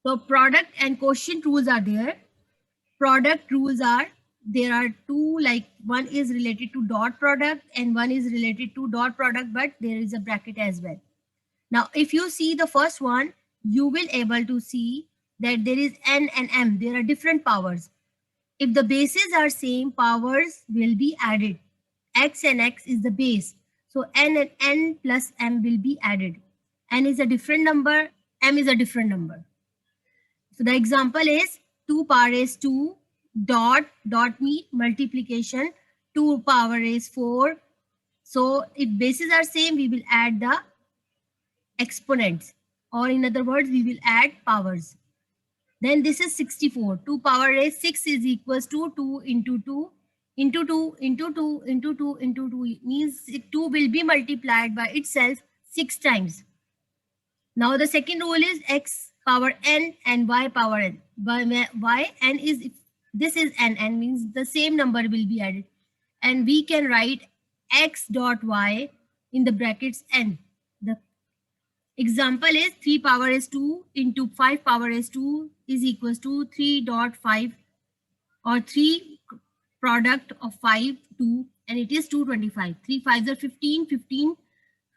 So product and quotient rules are there. Product rules are, there are two, like one is related to dot product and one is related to dot product, but there is a bracket as well. Now if you see the first one, you will able to see that there is n and m, there are different powers. If the bases are same, powers will be added. X and x is the base, so n and n plus m will be added. N is a different number, m is a different number. So the example is 2 power is 2 dot dot mean multiplication, 2 power is 4. So if bases are same, we will add the exponents, or in other words, we will add powers. Then this is 64. 2 power is 6 is equals to 2 into 2 into 2 into 2 into 2 into 2. It means 2 will be multiplied by itself 6 times. Now the second rule is x power n and y power n. Y n is, if this is n means the same number will be added. And we can write x dot y in the brackets n. The example is 3 power is 2 into 5 power is 2 is equals to 3.5, or 3 product of 5, 2, and it is 225. 3 5s are 15, 15,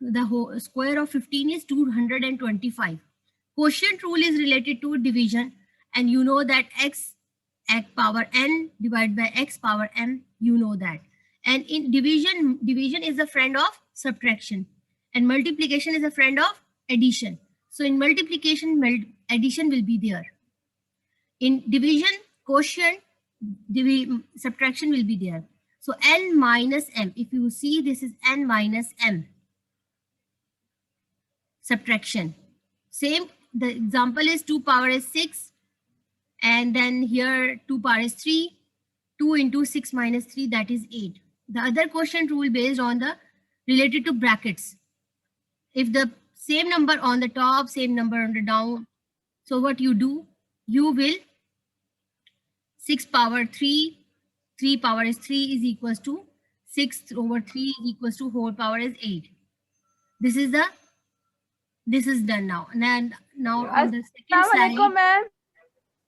the whole square of 15 is 225. Quotient rule is related to division, and you know that x power n divided by x power m, you know that. And in division, division is a friend of subtraction, and multiplication is a friend of addition. So in multiplication, addition will be there. In division, quotient, subtraction will be there. So n minus m, if you see, this is n minus m, subtraction. Same, the example is 2 power is 6, and then here 2 power is 3. 2 into 6 minus 3, that is 8. The other quotient rule based on the related to brackets. If the same number on the top, same number on the down, so what you do, you will 6 power 3, 3 power is 3 is equals to 6 over 3 is equals to 4 power is 8. This is the, this is done now. And now on the second slide,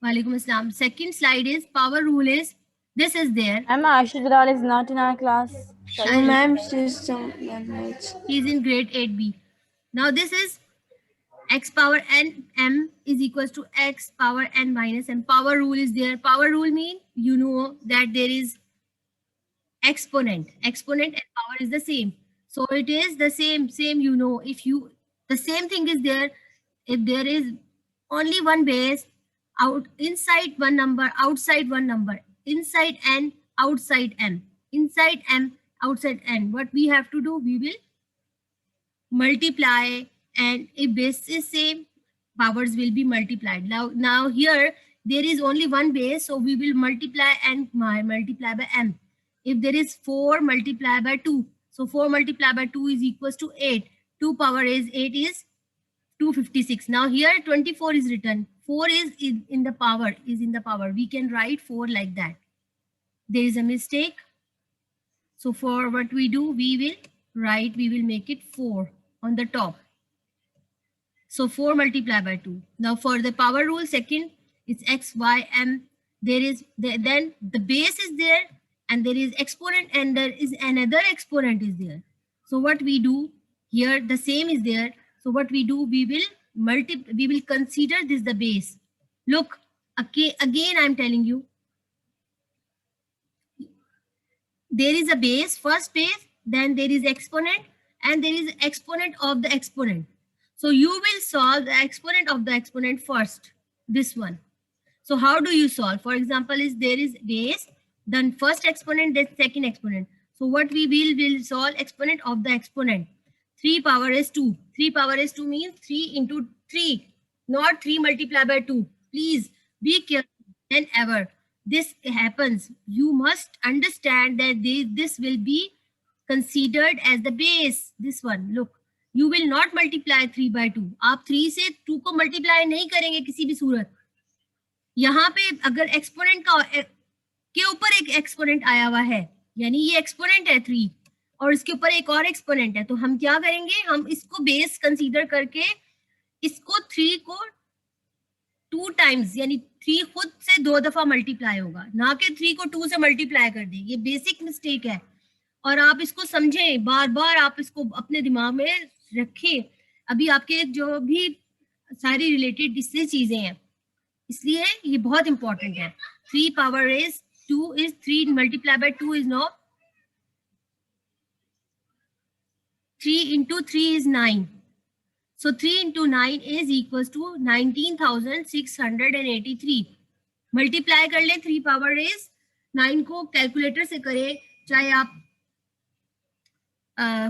Walaikum Assalam. Second slide is power rule is, this is there. Ma'am, Ashit Vidal is not in our class. No, ma'am, she's He's in grade 8B. Now this is x power n m is equals to x power n minus m. Power rule is there. Power rule mean, you know that there is exponent. Exponent and power is the same. So it is the same, you know, if you, the same thing is there. If there is only one base, out inside one number, outside one number, inside n, outside m, inside m, outside n, what we have to do, we will multiply, and if base is same, powers will be multiplied. Now here there is only one base, so we will multiply and multiply by m. If there is 4, multiply by 2, so 4 multiplied by 2 is equals to 8. 2 power is 8 is 256. Now here 24 is written. 4 is in the power, is in the power. We can write 4 like that. There is a mistake. So for what we do, we will write, we will make it 4 on the top. So 4 multiplied by 2. Now for the power rule, second, it's x, y, m. There is, then the base is there, and there is exponent, and there is another exponent is there. So what we do here, the same is there. So what we do, we will consider this the base. Look, again I'm telling you, there is a base, first base, then there is exponent, and there is exponent of the exponent. So you will solve the exponent of the exponent first, this one. So how do you solve? For example, is there is base, then first exponent, then second exponent. So what we will solve exponent of the exponent. 3 power is 2. 3 power is 2 means 3 into 3, not 3 multiplied by 2. Please be careful whenever this happens. You must understand that this will be considered as the base. This one, look, you will not multiply 3 by 2. आप 3 से 2 को multiply नहीं करेंगे किसी भी सूरत. यहाँ पे अगर एक्सपोनेंट का के ऊपर एक एक्सपोनेंट आया हुआ है, यानी ये एक्सपोनेंट है 3 और इसके ऊपर एक और एक्सपोनेंट है, तो हम क्या करेंगे, हम इसको बेस कंसीडर करके इसको 3 को 2 टाइम्स, यानी 3 खुद से 2 दफा मल्टीप्लाई होगा, ना कि 3 को 2 से मल्टीप्लाई कर दे। ये बेसिक मिस्टेक है और आप इसको समझें, बार बार आप इसको अपने दिमाग में रखें। अभी आपके जो भी सारी रिलेटेड इससे चीजें हैं, इसलिए ये बहुत इंपॉर्टेंट है। 3 power raise 2 is 3 multiplied by 2 is now 3 into 3 is 9. So 3 into 9 is equals to 19,683. Multiply कर लें 3 पावर रेज 9 को कैलकुलेटर से करें, चाहे आप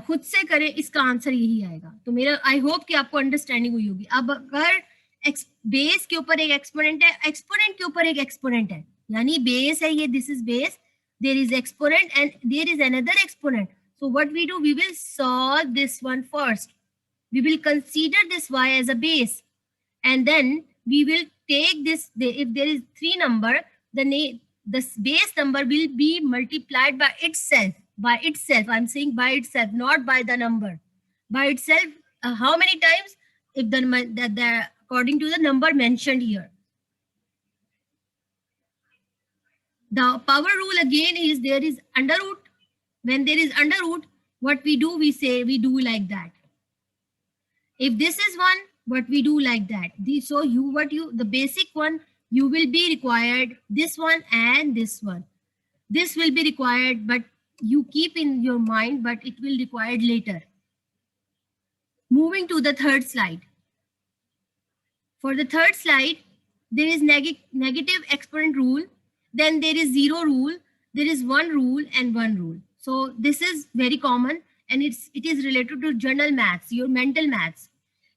खुद से करें, इसका आंसर यही आएगा। तो मेरा आई होप कि आपको अंडरस्टैंडिंग हुई होगी। अब अगर बेस के ऊपर एक एक्सपोनेंट है, एक्सपोनेंट के ऊपर एक एक्सपोनेंट है, यानी बेस है ये, this is base, there is exponent and there is another exponent. So what we do, we will solve this one first. We will consider this y as a base, and then we will take this. If there is 3 number, the base number will be multiplied by itself. By itself, I'm saying by itself, not by the number. By itself, how many times? If the according to the number mentioned here. The power rule again is there is under root. When there is under root, what we do, we say we do like that. If this is 1, what we do like that. So the basic one, you will be required this one and this one. This will be required, but you keep in your mind, but it will be required later. Moving to the third slide. For the third slide, there is negative exponent rule. Then there is 0 rule. There is 1 rule and 1 rule. So this is very common and it is related to general maths, your mental maths.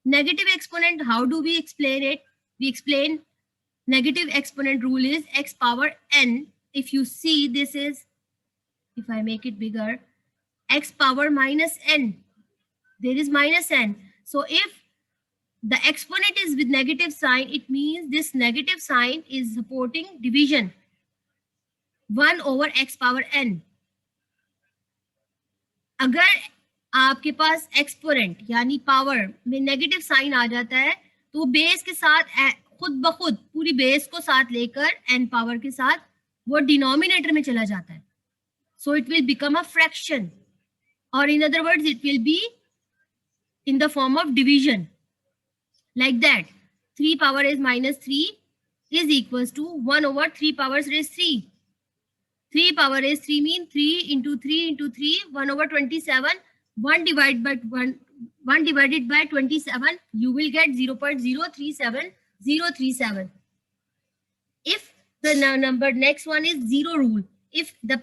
Negative exponent, how do we explain it? We explain negative exponent rule is x power n. If you see, this is, if I make it bigger, x power minus n. There is minus n. So if the exponent is with negative sign, it means this negative sign is supporting division. 1 over x power n. अगर आपके पास exponent यानी power में negative sign आ जाता है, तो base के साथ खुद ब खुद पूरी बेस को साथ लेकर एन पावर के साथ वो डिनोमिनेटर में चला जाता है. So it will become a fraction, और in other words it will be in the form of division, like that. 3 power is minus 3 is equals to 1 over 3 powers raised 3. 3 power raised 3 mean 3 into 3 into 3, 1 over 27. 1 divided by 27, you will get 0.037037. If the number next one is 0 rule, if the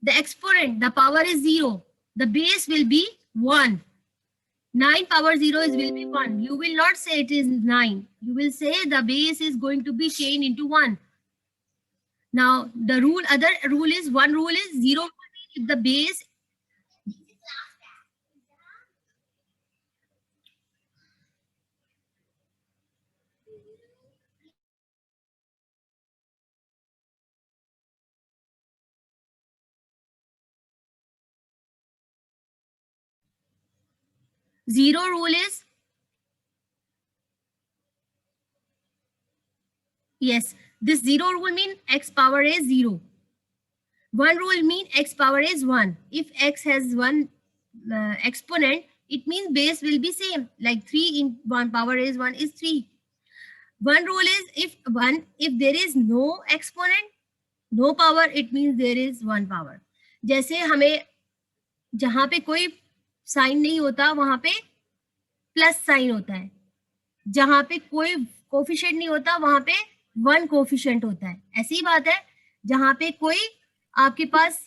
exponent, the power is 0, the base will be 1. 9 power 0 will be 1. You will not say it is 9. You will say the base is going to be changed into 1. Now, the other rule is 1 rule is 0. If the base zero rule is, yes, this 0 rule mean x power is 0. 1 rule mean x power is 1. If x has 1 exponent, it means base will be same, like 3 in 1 power is 1 is 3. 1 rule is if there is no exponent, no power, it means there is 1 power. जैसे हमें जहां पे कोई sign नहीं होता वहां पे plus sign होता है, जहां पे कोई कोफिशिएंट नहीं होता वहां पे 1 कोफिशिएंट होता है. ऐसी बात है जहां पे कोई आपके पास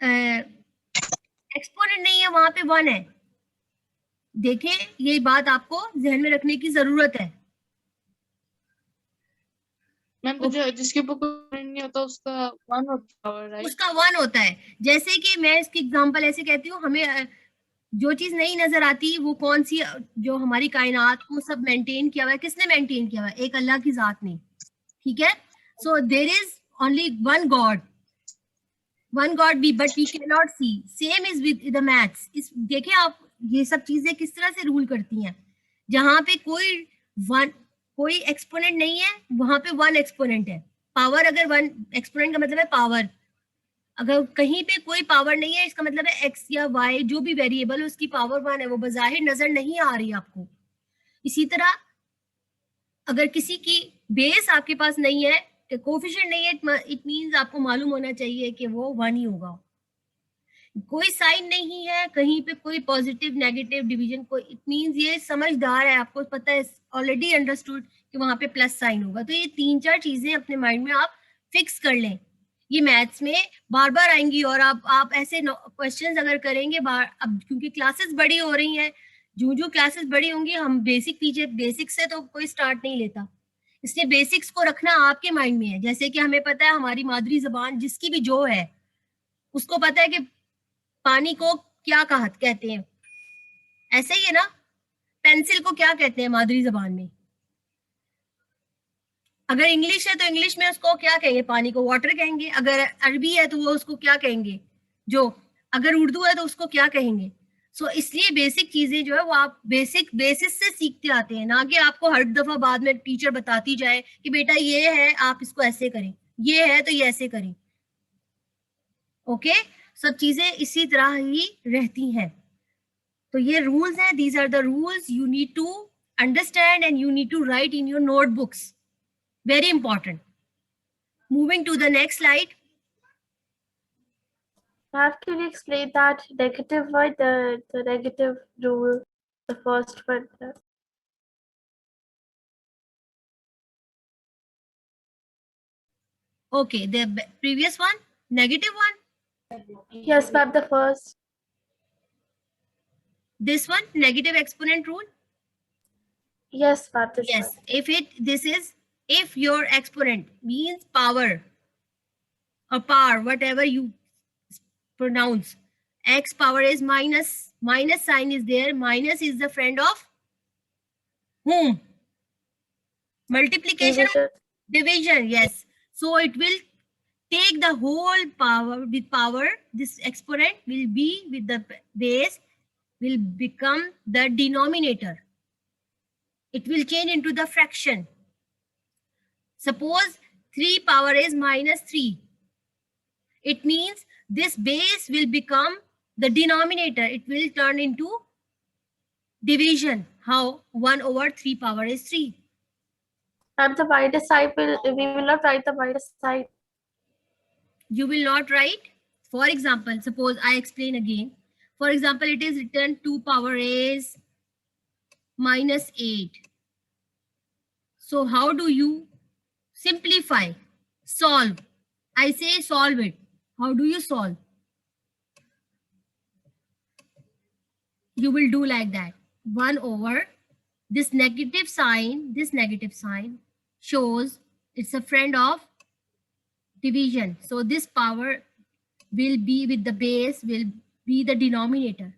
एक्सपोनेंट नहीं है वहां पे 1 है. देखिए, ये बात आपको ध्यान में रखने की जरूरत है. मैम जिसके ऊपर कोई नहीं होता उसका 1 होता है, राइट? उसका 1 होता है. जैसे कि मैं इसकी एग्जांपल ऐसे कहती हूँ, हमें जो चीज नहीं नजर आती वो कौन सी, जो हमारी कायनात को सब मेंटेन किया हुआ है, किसने मेंटेन किया हुआ है? एक अल्लाह की जात ने. ठीक है. So there is only one god be, but we can not see. Same is with the maths. इस देखिए आप ये सब चीजें किस तरह से रूल करती हैं. जहां पे कोई 1 कोई एक्सपोनेंट नहीं है, वहां पे वन एक्सपोनेंट है। पावर अगर वन, एक्सपोनेंट का मतलब है पावर, अगर कहीं पे कोई पावर नहीं है इसका मतलब है एक्स या वाई जो भी वेरिएबल है उसकी पावर वन है, वो बजाहिर नजर नहीं आ रही आपको। इसी तरह अगर किसी की बेस आपके पास नहीं है, कोफिशिएंट नहीं है, इट मींस आपको मालूम होना चाहिए कि वो वन ही होगा। कोई साइन नहीं है कहीं पे, कोई पॉजिटिव नेगेटिव डिवीजन, कोई, इट मींस ये समझदार है, आपको पता है, ऑलरेडी अंडरस्टूड कि वहां पे प्लस साइन होगा। तो ये 3-4 चीजें अपने माइंड में आप फिक्स कर लें, ये मैथ्स में बार बार आएंगी। और आप ऐसे क्वेश्चंस अगर करेंगे बार, अब क्योंकि क्लासेस बड़ी हो रही हैं, जो जो क्लासेस बड़ी होंगी, हम बेसिक से तो कोई स्टार्ट नहीं लेता, इसलिए बेसिक्स को रखना आपके माइंड में है। जैसे कि हमें पता है हमारी मादरी जबान जिसकी भी जो है, उसको पता है कि पानी को क्या कहते हैं, ऐसे ही है ना। पेंसिल को क्या कहते हैं मादरी जबान में? अगर इंग्लिश है तो इंग्लिश में उसको क्या कहेंगे? पानी को वाटर कहेंगे। अगर अरबी है तो वो उसको क्या कहेंगे? जो। अगर उर्दू है तो उसको क्या कहेंगे? सो इसलिए बेसिक चीजें जो है वो आप बेसिस से सीखते आते हैं, ना कि आपको हर दफा बाद में टीचर बताती जाए कि बेटा ये है आप इसको ऐसे करें, ये है तो ये ऐसे करें। ओके, सब चीजें इसी तरह ही रहती हैं। तो ये रूल्स हैं, these are the rules you need to understand and you need to write in your notebooks, very important. Moving to the next slide. Math, can you explain that negative why the negative rule, the first one? Okay, the previous one, negative one. Yes, ma'am, the first. This one, negative exponent rule. Yes, ma'am, this Yes, one. if your exponent means power or power, whatever you pronounce, x power is minus sign is there. Minus is the friend of whom? Multiplication or division. Yes, so it will take the whole power with power. This exponent will be with the base, will become the denominator. It will change into the fraction. Suppose 3 power is minus 3. It means this base will become the denominator. It will turn into division. How? 1 over 3 power is 3. And the minus side we will not write the minus side. You will not write. For example, suppose I explain again. For example, it is written 2 power is minus 8. So how do you simplify? Solve. I say solve it. How do you solve? You will do like that. 1 over this negative sign shows it's a friend of division. So this power will be with the base, will be the denominator.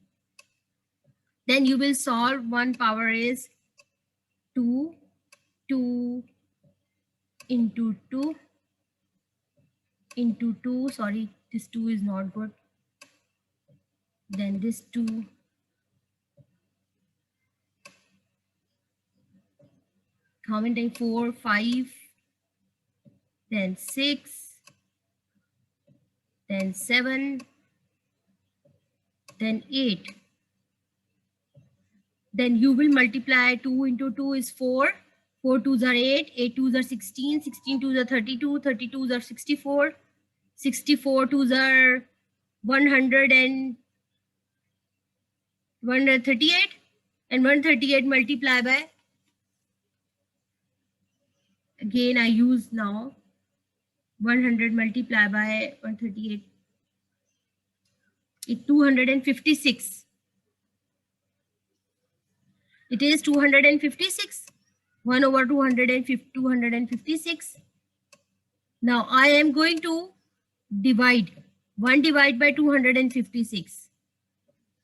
Then you will solve 1 power is 2, 2 into 2 into 2. Sorry, this 2 is not good. Then this 2. How many times? 4, 5, then 6, then 7, then 8. Then you will multiply 2 into 2 is 4. 4 2s are 8, 8 2s are 16, 16 2s are 32, 32s are 64, 64 2s are 100 and 138, and 138 multiply by, again I use now 100 multiply by 138, it 256. It is 256. 1 over 256. Now I am going to divide. 1 divided by 256.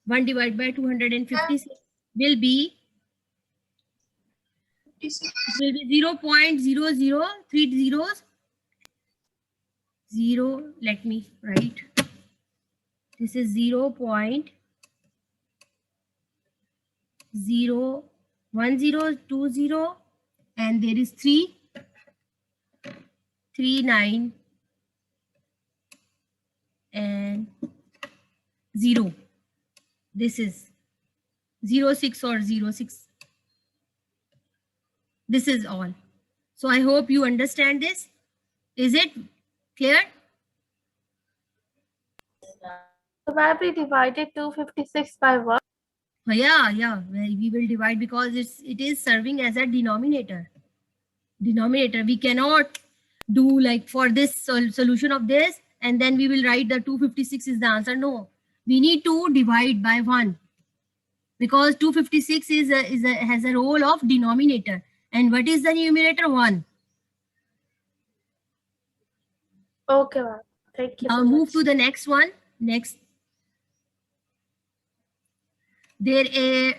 1 divided by 256 will be 0.0030 zeros. 0, let me write. This is 0.01020, and there is 3, 3, 9, and 0. This is 0, 6 or 0, 6. This is all. So I hope you understand this. Is it clear? So why we divided 256 by what? Yeah, well, we will divide because it is serving as a denominator. We cannot do like for this solution of this and then we will write the 256 is the answer. No, we need to divide by 1 because 256 has a role of denominator. And what is the numerator? 1. Okay, ma'am. Thank you. Now so move much. to the next one. Next, there is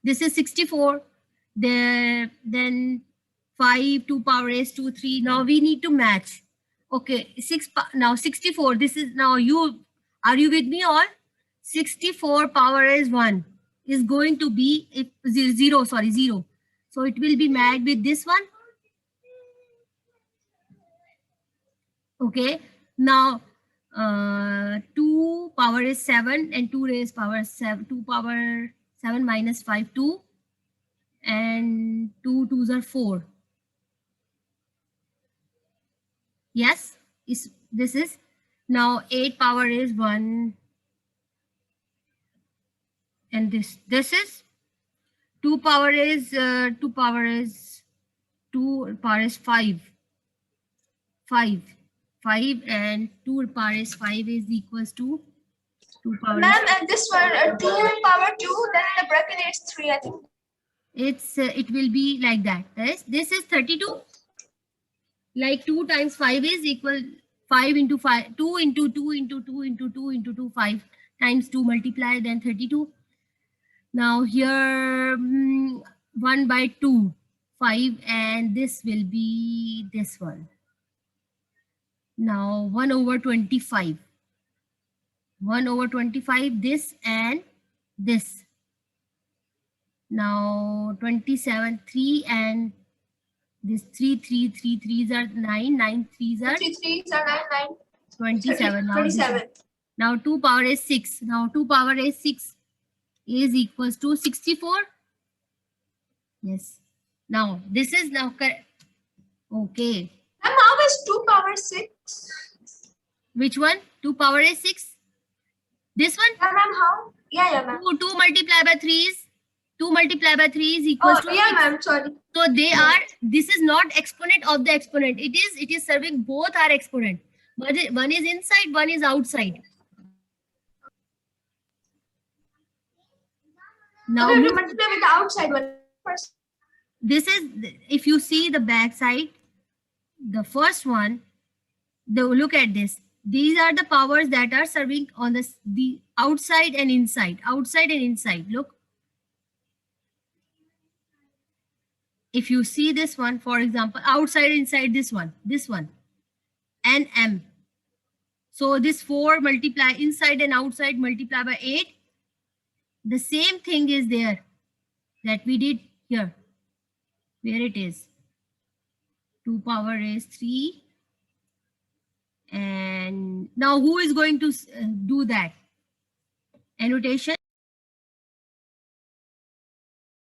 this is 64. Then 5 2 power raise to 3. Now we need to match. Okay, now 64. This is now are you with me all? 64 power raise 1 is going to be 0. So it will be matched with this one. Okay, now 2 power is 7 and 2 raised power 7. 2 power 7 minus 5, 2, and 2 2s are 4. Yes, this is now 8 power is 1, and this is 2 power is 5. 5 and 2 power is 5 is equals to 2 power. Ma'am, and this one 2 power 2, then the bracket is 3. I think it will be like that. This is 32. Like 2 times 5 is equal 5 into 5, 2 into 2 into 2 into 2 into 2, 5 times 2 multiply, then 32. Now here 1 by 2, 5, and this will be this one. Now 1 over 25. 1 over 25, this and this. Now 27, 3 and this 3 3s are 9, 9 3s are 3 3s are 9 9. 27. 27. Now 2 power is 6. Now 2 power is 6 is equals to 64. Yes. Now this is now correct. Okay. Ma'am, how is 2 power 6? Which one? 2 power is 6. This one? Yeah, ma'am, how? Yeah, ma'am. 2 multiplied by 3 is 2 multiplied by 3 is equals to yeah, 6. ma'am, sorry. So this is not exponent of the exponent. It is serving both are exponent. But one is inside, one is outside. Now we have to multiply with the outside one first. This is, if you see the back side, the first one, look at this. These are the powers that are serving on the outside and inside. Outside and inside. Look. If you see this one, for example, outside, inside, this one, and M. So this 4 multiply inside and outside multiply by 8. The same thing is there that we did here. Where it is. 2 power is 3. And now who is going to do that? Annotation.